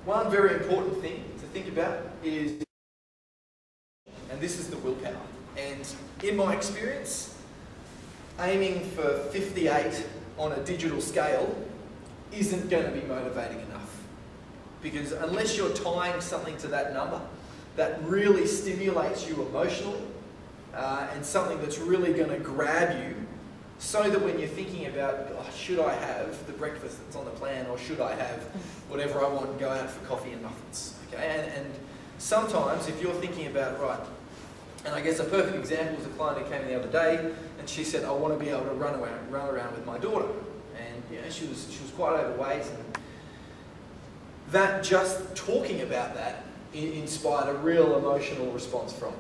One very important thing to think about is, and this is the willpower. And in my experience, aiming for 58 on a digital scale isn't going to be motivating enough. Because unless you're tying something to that number that really stimulates you emotionally, and something that's really going to grab you, so that when you're thinking about, oh, should I have the breakfast that's on the plan, or should I have whatever I want and go out for coffee and muffins? Okay, and sometimes if you're thinking about, right, and I guess a perfect example was a client who came the other day, and she said, I want to be able to run around with my daughter, and you know, she was quite overweight, and that just talking about that inspired a real emotional response from her.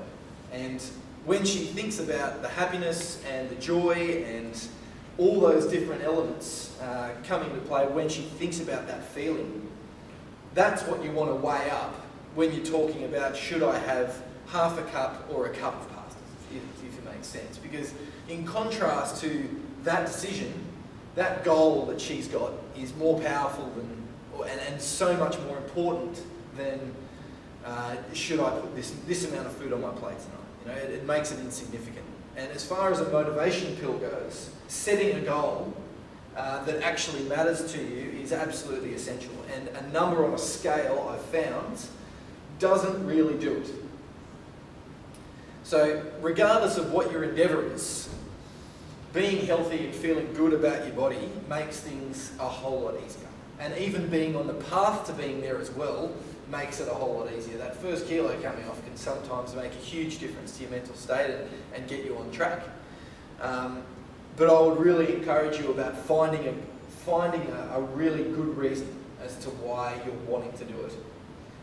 And when she thinks about the happiness and the joy and all those different elements coming into play, when she thinks about that feeling, that's what you want to weigh up when you're talking about, should I have half a cup or a cup of pasta, if it makes sense. Because in contrast to that decision, that goal that she's got is more powerful than, and so much more important than, should I put this amount of food on my plate tonight? You know, it makes it insignificant. And as far as a motivation pill goes, setting a goal that actually matters to you is absolutely essential. And a number on a scale, I've found, doesn't really do it. So regardless of what your endeavour is, being healthy and feeling good about your body makes things a whole lot easier. And even being on the path to being there as well makes it a whole lot easier. That first kilo coming off can sometimes make a huge difference to your mental state and get you on track. But I would really encourage you about finding a really good reason as to why you're wanting to do it.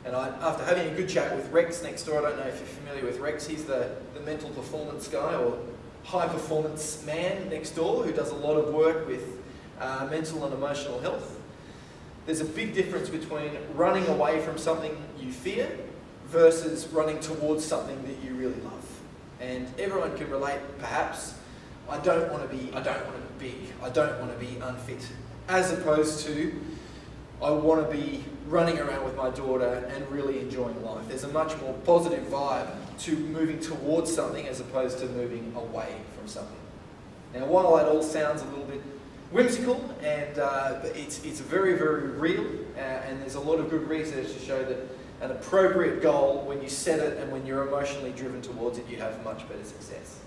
And after having a good chat with Rex next door, I don't know if you're familiar with Rex, he's the mental performance guy or high performance man next door who does a lot of work with mental and emotional health. There's a big difference between running away from something you fear versus running towards something that you really love. And everyone can relate, perhaps, I don't want to be big, I don't want to be unfit, as opposed to, I want to be running around with my daughter and really enjoying life. There's a much more positive vibe to moving towards something as opposed to moving away from something. Now, while that all sounds a little bit whimsical, and it's very, very real, and there's a lot of good research to show that an appropriate goal, when you set it and when you're emotionally driven towards it, you have much better success.